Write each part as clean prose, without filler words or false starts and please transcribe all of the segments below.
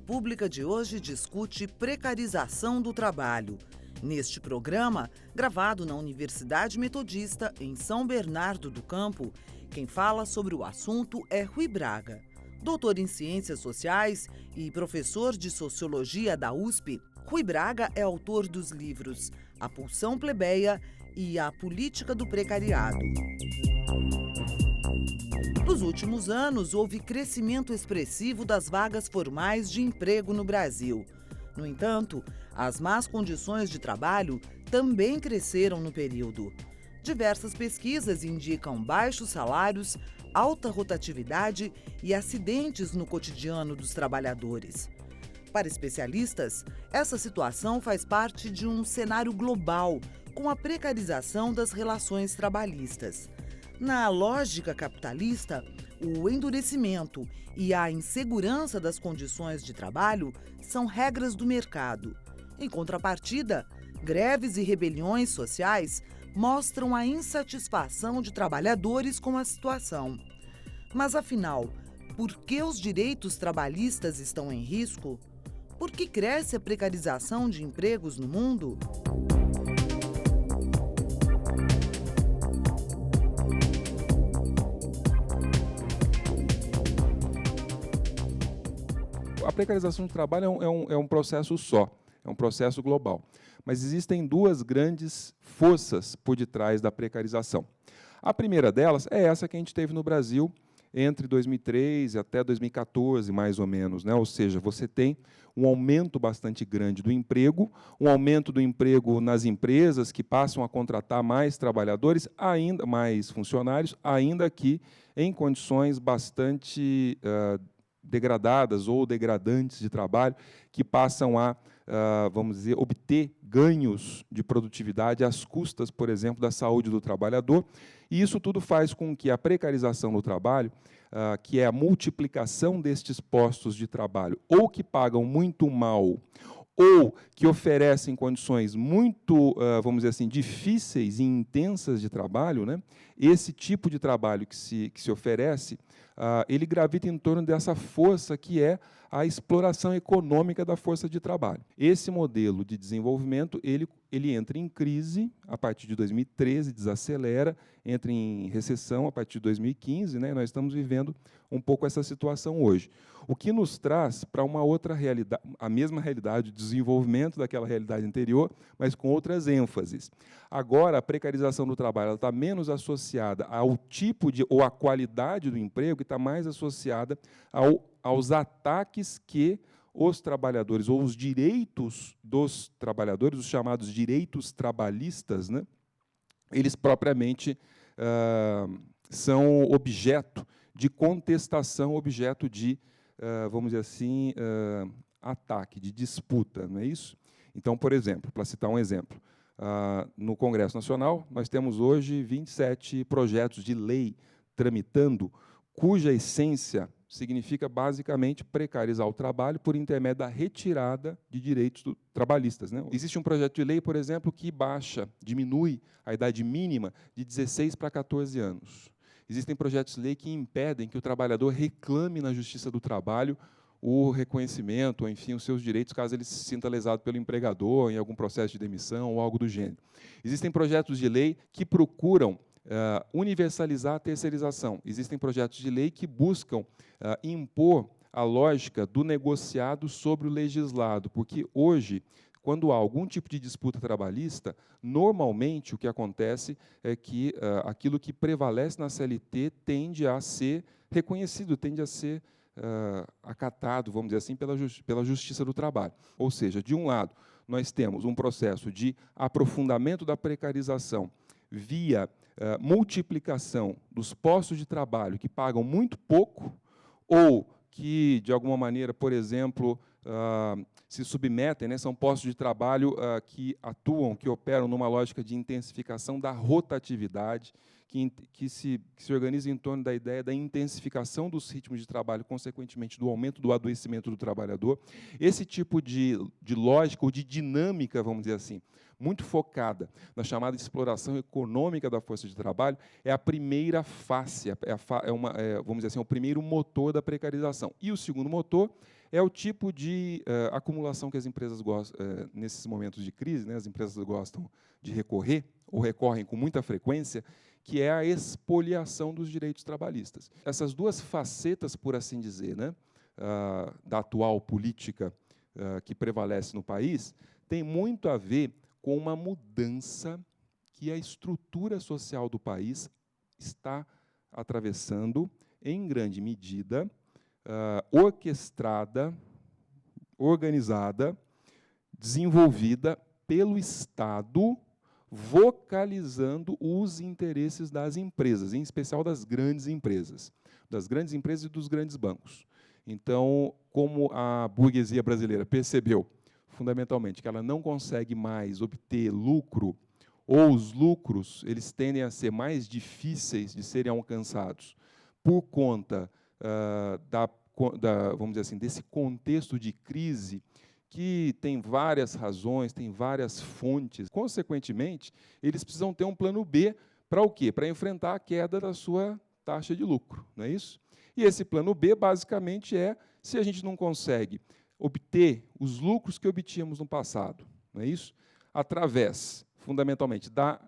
Pública de hoje discute precarização do trabalho. Neste programa, gravado na Universidade Metodista, em São Bernardo do Campo, quem fala sobre o assunto é Rui Braga. Doutor em Ciências Sociais e professor de Sociologia da USP, Rui Braga é autor dos livros A Pulsão Plebeia e A Política do Precariado. Nos últimos anos, houve crescimento expressivo das vagas formais de emprego no Brasil. No entanto, as más condições de trabalho também cresceram no período. Diversas pesquisas indicam baixos salários, alta rotatividade e acidentes no cotidiano dos trabalhadores. Para especialistas, essa situação faz parte de um cenário global, com a precarização das relações trabalhistas. Na lógica capitalista, o endurecimento e a insegurança das condições de trabalho são regras do mercado. Em contrapartida, greves e rebeliões sociais mostram a insatisfação de trabalhadores com a situação. Mas, afinal, por que os direitos trabalhistas estão em risco? Por que cresce a precarização de empregos no mundo? A precarização do trabalho é um processo só, é um processo global. Mas existem duas grandes forças por detrás da precarização. A primeira delas é essa que a gente teve no Brasil entre 2003 até 2014, mais ou menos, né? Ou seja, você tem um aumento bastante grande do emprego, um aumento do emprego nas empresas que passam a contratar mais trabalhadores, ainda mais funcionários, ainda que em condições bastante degradadas ou degradantes de trabalho, que passam a, vamos dizer, obter ganhos de produtividade às custas, por exemplo, da saúde do trabalhador. E isso tudo faz com que a precarização no trabalho, que é a multiplicação destes postos de trabalho, ou que pagam muito mal, ou que oferecem condições muito, vamos dizer assim, difíceis e intensas de trabalho, né? Esse tipo de trabalho que se oferece, ele gravita em torno dessa força que é a exploração econômica da força de trabalho. Esse modelo de desenvolvimento, ele entra em crise a partir de 2013, desacelera, entra em recessão a partir de 2015, né? Nós estamos vivendo um pouco essa situação hoje. O que nos traz para uma outra realidade, a mesma realidade, o desenvolvimento daquela realidade anterior, mas com outras ênfases. Agora, a precarização do trabalho está menos associada ao tipo de, ou à qualidade do emprego, e está mais associada aos ataques que os trabalhadores, ou os direitos dos trabalhadores, os chamados direitos trabalhistas, né, eles propriamente são objeto de contestação, objeto de, vamos dizer assim, ataque, de disputa, não é isso? Então, por exemplo, para citar um exemplo, no Congresso Nacional, nós temos hoje 27 projetos de lei tramitando, cuja essência significa, basicamente, precarizar o trabalho por intermédio da retirada de direitos trabalhistas, né? Existe um projeto de lei, por exemplo, que diminui a idade mínima de 16 para 14 anos. Existem projetos de lei que impedem que o trabalhador reclame na Justiça do Trabalho o reconhecimento, ou, enfim, os seus direitos, caso ele se sinta lesado pelo empregador em algum processo de demissão ou algo do gênero. Existem projetos de lei que procuram universalizar a terceirização. Existem projetos de lei que buscam impor a lógica do negociado sobre o legislado, porque hoje, quando há algum tipo de disputa trabalhista, normalmente o que acontece é que aquilo que prevalece na CLT tende a ser reconhecido, tende a ser acatado, vamos dizer assim, pela Justiça do Trabalho. Ou seja, de um lado, nós temos um processo de aprofundamento da precarização via multiplicação dos postos de trabalho que pagam muito pouco ou que, de alguma maneira, por exemplo, se submetem, né, são postos de trabalho que atuam, que operam numa lógica de intensificação da rotatividade, que se organiza em torno da ideia da intensificação dos ritmos de trabalho, consequentemente do aumento do adoecimento do trabalhador. Esse tipo de lógica ou de dinâmica, vamos dizer assim, muito focada na chamada exploração econômica da força de trabalho, é a primeira face, vamos dizer assim, o primeiro motor da precarização. E o segundo motor é o tipo de acumulação que as empresas gostam, nesses momentos de crise, né, as empresas gostam de recorrer, ou recorrem com muita frequência, que é a expoliação dos direitos trabalhistas. Essas duas facetas, por assim dizer, né, da atual política que prevalece no país, tem muito a ver com uma mudança que a estrutura social do país está atravessando, em grande medida, orquestrada, organizada, desenvolvida pelo Estado, vocalizando os interesses das empresas, em especial das grandes empresas e dos grandes bancos. Então, como a burguesia brasileira percebeu, fundamentalmente, que ela não consegue mais obter lucro, ou os lucros eles tendem a ser mais difíceis de serem alcançados por conta vamos dizer assim, desse contexto de crise, que tem várias razões, tem várias fontes. Consequentemente, eles precisam ter um plano B para o quê? Para enfrentar a queda da sua taxa de lucro, não é isso? E esse plano B, basicamente, é se a gente não consegue obter os lucros que obtínhamos no passado, não é isso? Através, fundamentalmente, da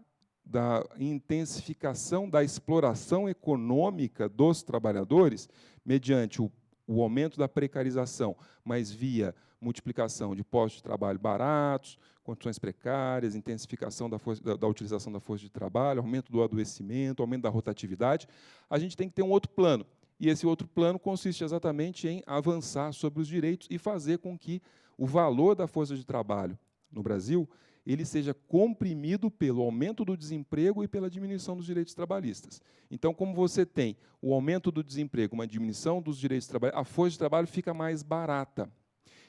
intensificação da exploração econômica dos trabalhadores, mediante o aumento da precarização, mas via multiplicação de postos de trabalho baratos, condições precárias, intensificação da utilização da força de trabalho, aumento do adoecimento, aumento da rotatividade, a gente tem que ter um outro plano. E esse outro plano consiste exatamente em avançar sobre os direitos e fazer com que o valor da força de trabalho no Brasil ele seja comprimido pelo aumento do desemprego e pela diminuição dos direitos trabalhistas. Então, como você tem o aumento do desemprego, uma diminuição dos direitos trabalhistas, a força de trabalho fica mais barata.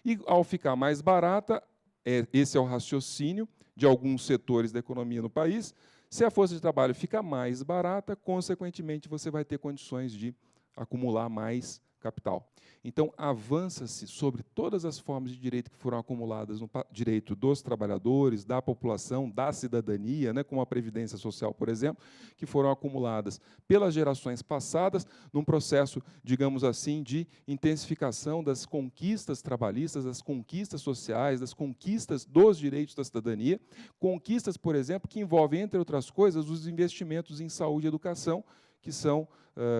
E, ao ficar mais barata, esse é o raciocínio de alguns setores da economia no país, se a força de trabalho fica mais barata, consequentemente, você vai ter condições de acumular mais capital. Então, avança-se sobre todas as formas de direito que foram acumuladas no direito dos trabalhadores, da população, da cidadania, né, como a Previdência Social, por exemplo, que foram acumuladas pelas gerações passadas, num processo, digamos assim, de intensificação das conquistas trabalhistas, das conquistas sociais, das conquistas dos direitos da cidadania, conquistas, por exemplo, que envolvem, entre outras coisas, os investimentos em saúde e educação, que são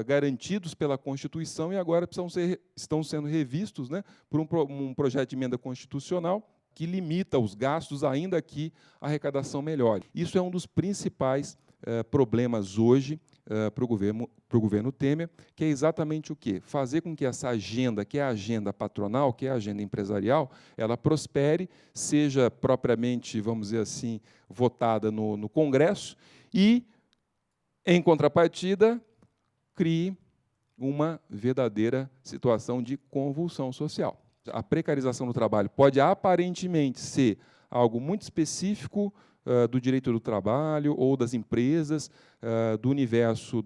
garantidos pela Constituição e agora estão sendo revistos, né, por um projeto de emenda constitucional que limita os gastos, ainda que a arrecadação melhore. Isso é um dos principais problemas hoje para o governo Temer, que é exatamente o quê? Fazer com que essa agenda, que é a agenda patronal, que é a agenda empresarial, ela prospere, seja propriamente, vamos dizer assim, votada no Congresso e, em contrapartida, crie uma verdadeira situação de convulsão social. A precarização do trabalho pode aparentemente ser algo muito específico do direito do trabalho ou das empresas, do universo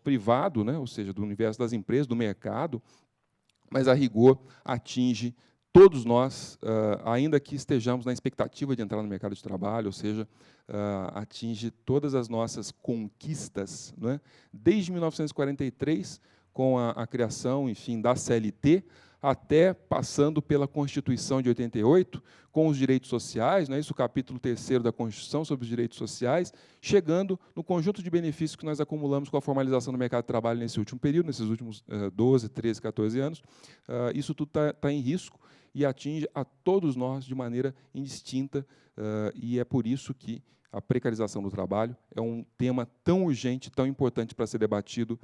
privado, né, ou seja, do universo das empresas, do mercado, mas, a rigor, atinge todos nós, ainda que estejamos na expectativa de entrar no mercado de trabalho, ou seja, atinge todas as nossas conquistas, não é? Desde 1943, com a criação, enfim, da CLT, até passando pela Constituição de 88, com os direitos sociais, não é isso? O capítulo 3º da Constituição sobre os direitos sociais, chegando no conjunto de benefícios que nós acumulamos com a formalização do mercado de trabalho nesse último período, nesses últimos 12, 13, 14 anos. Isso tudo está em risco e atinge a todos nós de maneira indistinta, e é por isso que a precarização do trabalho é um tema tão urgente, tão importante para ser debatido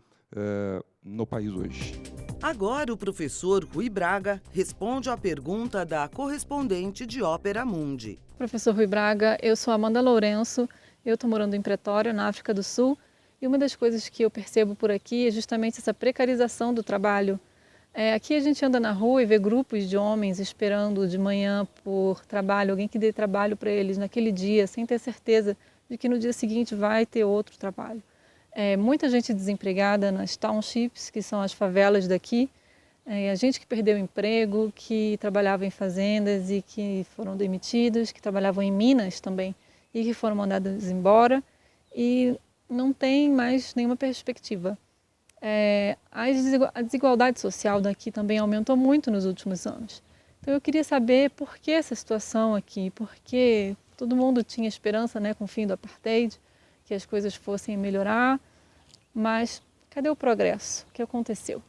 no país hoje. Agora o professor Rui Braga responde à pergunta da correspondente de Ópera Mundi. Professor Rui Braga, eu sou Amanda Lourenço, eu estou morando em Pretória, na África do Sul, e uma das coisas que eu percebo por aqui é justamente essa precarização do trabalho. Aqui a gente anda na rua e vê grupos de homens esperando de manhã por trabalho, alguém que dê trabalho para eles naquele dia, sem ter certeza de que no dia seguinte vai ter outro trabalho. Muita gente desempregada nas townships, que são as favelas daqui, a gente que perdeu emprego, que trabalhava em fazendas e que foram demitidos, que trabalhavam em minas também e que foram mandados embora e não tem mais nenhuma perspectiva. A desigualdade social daqui também aumentou muito nos últimos anos. Então eu queria saber por que essa situação aqui, porque todo mundo tinha esperança, né, com o fim do apartheid, que as coisas fossem melhorar, mas cadê o progresso? O que aconteceu?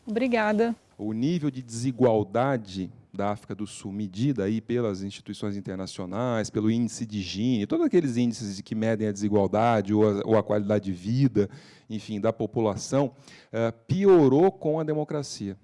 Obrigada. O nível de desigualdade da África do Sul, medida aí pelas instituições internacionais, pelo índice de Gini, todos aqueles índices que medem a desigualdade ou a qualidade de vida, enfim, da população, piorou com a democracia,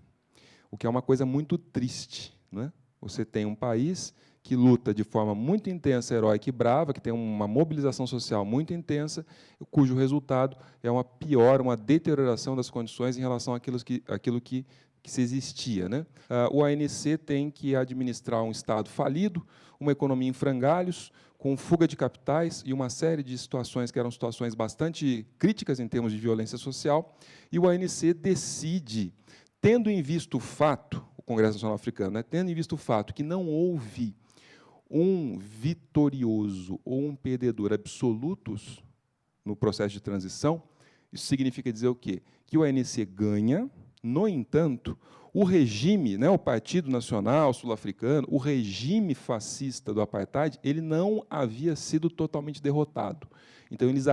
o que é uma coisa muito triste, né? Você tem um país que luta de forma muito intensa, heróica e brava, que tem uma mobilização social muito intensa, cujo resultado é uma deterioração das condições em relação àquilo que se existia, né? O ANC tem que administrar um Estado falido, uma economia em frangalhos, com fuga de capitais e uma série de situações que eram situações bastante críticas em termos de violência social, e o ANC decide, tendo em vista o fato, o Congresso Nacional Africano, né, tendo em vista o fato que não houve um vitorioso ou um perdedor absolutos no processo de transição, isso significa dizer o quê? Que o ANC ganha. No entanto, o regime, né, o Partido Nacional Sul-Africano, o regime fascista do apartheid, ele não havia sido totalmente derrotado. Então, eles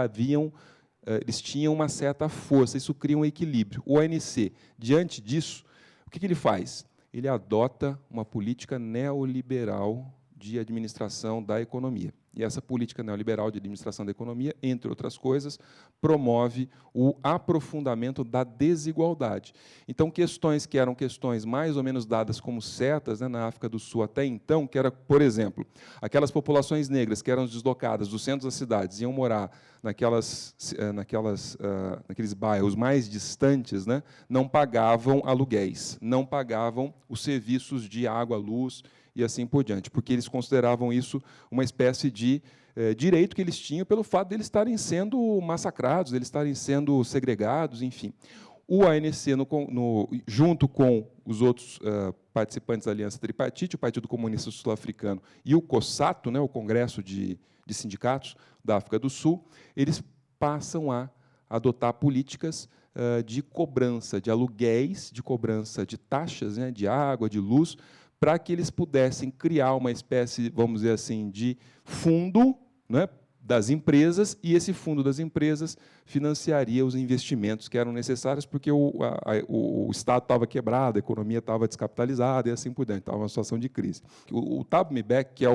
tinham uma certa força, isso cria um equilíbrio. O ANC, diante disso, o que ele faz? Ele adota uma política neoliberal de administração da economia. E essa política neoliberal de administração da economia, entre outras coisas, promove o aprofundamento da desigualdade. Então, questões que eram questões mais ou menos dadas como certas, né, na África do Sul até então, que era, por exemplo, aquelas populações negras que eram deslocadas dos centros das cidades, iam morar naqueles bairros mais distantes, né, não pagavam aluguéis, não pagavam os serviços de água, luz, e assim por diante, porque eles consideravam isso uma espécie de direito que eles tinham pelo fato de eles estarem sendo massacrados, de eles estarem sendo segregados, enfim. O ANC, junto com os outros participantes da Aliança Tripartite, o Partido Comunista Sul-Africano e o COSATU, né, o Congresso de Sindicatos da África do Sul, eles passam a adotar políticas de cobrança de aluguéis, de cobrança de taxas, né, de água, de luz, para que eles pudessem criar uma espécie, vamos dizer assim, de fundo, né, das empresas, e esse fundo das empresas financiaria os investimentos que eram necessários, porque o Estado estava quebrado, a economia estava descapitalizada, e assim por diante, estava uma situação de crise. O Thabo Mbeki, que é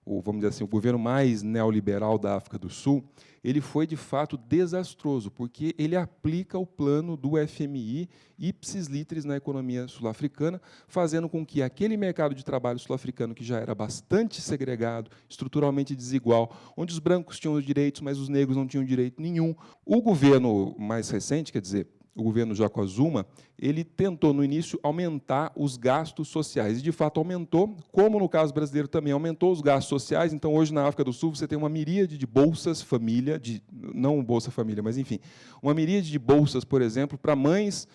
vamos dizer assim, o governo mais neoliberal da África do Sul, ele foi, de fato, desastroso, porque ele aplica o plano do FMI ipsis litteris na economia sul-africana, fazendo com que aquele mercado de trabalho sul-africano, que já era bastante segregado, estruturalmente desigual, onde os brancos tinham os direitos, mas os negros não tinham direito nenhum. O governo mais recente, quer dizer, o governo Jacob Zuma, ele tentou, no início, aumentar os gastos sociais. E, de fato, aumentou, como no caso brasileiro também, aumentou os gastos sociais. Então, hoje, na África do Sul, você tem uma miríade de bolsas família, não Bolsa Família, mas, enfim, uma miríade de bolsas, por exemplo, para mães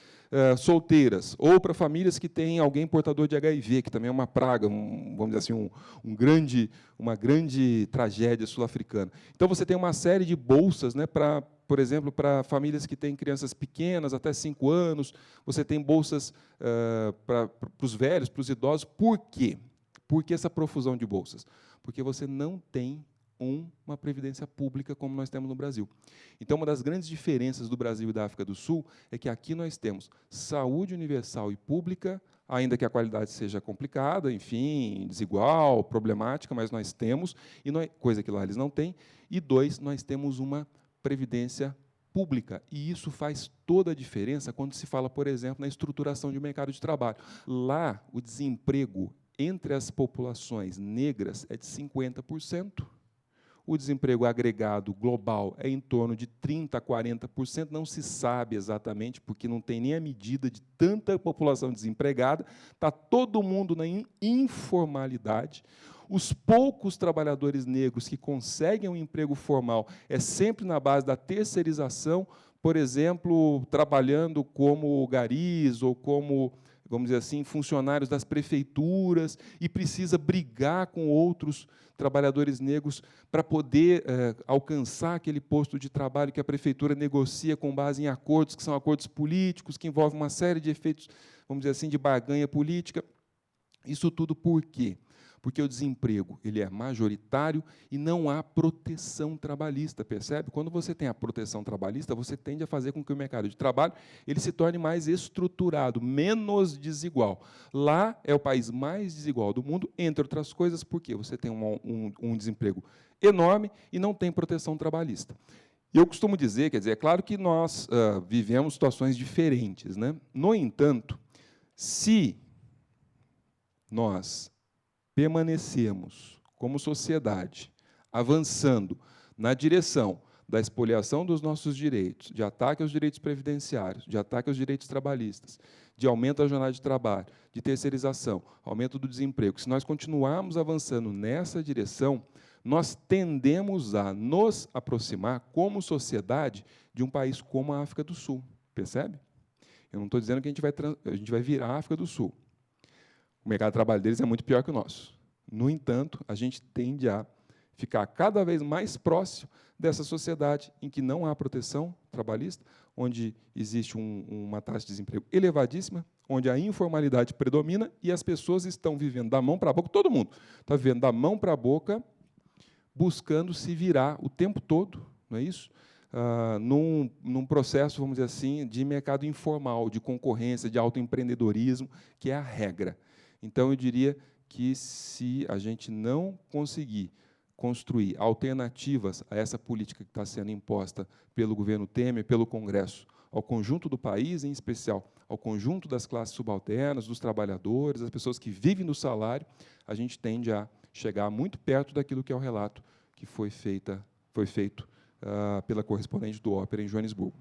solteiras, ou para famílias que têm alguém portador de HIV, que também é uma praga, vamos dizer assim, uma grande tragédia sul-africana. Então, você tem uma série de bolsas, né, por exemplo, para famílias que têm crianças pequenas, até 5 anos, você tem bolsas para os velhos, para os idosos. Por quê? Por que essa profusão de bolsas? Porque você não tem uma previdência pública como nós temos no Brasil. Então, uma das grandes diferenças do Brasil e da África do Sul é que aqui nós temos saúde universal e pública, ainda que a qualidade seja complicada, enfim, desigual, problemática, mas nós temos, coisa que lá eles não têm. E 2, nós temos uma previdência pública, e isso faz toda a diferença quando se fala, por exemplo, na estruturação de mercado de trabalho. Lá, o desemprego entre as populações negras é de 50%. O desemprego agregado global é em torno de 30% a 40%, não se sabe exatamente, porque não tem nem a medida de tanta população desempregada, está todo mundo na informalidade. Os poucos trabalhadores negros que conseguem um emprego formal é sempre na base da terceirização, por exemplo, trabalhando como garis ou como vamos dizer assim, funcionários das prefeituras e precisa brigar com outros trabalhadores negros para poder alcançar aquele posto de trabalho que a prefeitura negocia com base em acordos, que são acordos políticos, que envolvem uma série de efeitos, vamos dizer assim, de barganha política. Isso tudo por quê? Porque o desemprego ele é majoritário e não há proteção trabalhista, percebe? Quando você tem a proteção trabalhista, você tende a fazer com que o mercado de trabalho ele se torne mais estruturado, menos desigual. Lá é o país mais desigual do mundo, entre outras coisas, porque você tem um desemprego enorme e não tem proteção trabalhista. Eu costumo dizer, quer dizer, é claro que nós vivemos situações diferentes, né? No entanto, se nós permanecemos, como sociedade, avançando na direção da expoliação dos nossos direitos, de ataque aos direitos previdenciários, de ataque aos direitos trabalhistas, de aumento da jornada de trabalho, de terceirização, aumento do desemprego, se nós continuarmos avançando nessa direção, nós tendemos a nos aproximar, como sociedade, de um país como a África do Sul. Percebe? Eu não estou dizendo que a gente vai virar a África do Sul. O mercado de trabalho deles é muito pior que o nosso. No entanto, a gente tende a ficar cada vez mais próximo dessa sociedade em que não há proteção trabalhista, onde existe uma taxa de desemprego elevadíssima, onde a informalidade predomina e as pessoas estão vivendo da mão para a boca, todo mundo está vivendo da mão para a boca, buscando se virar o tempo todo, não é isso? Num processo, vamos dizer assim, de mercado informal, de concorrência, de autoempreendedorismo, que é a regra. Então, eu diria que, se a gente não conseguir construir alternativas a essa política que está sendo imposta pelo governo Temer, pelo Congresso, ao conjunto do país, em especial ao conjunto das classes subalternas, dos trabalhadores, das pessoas que vivem do salário, a gente tende a chegar muito perto daquilo que é o relato que foi feito pela correspondente do Ópera em Joanesburgo.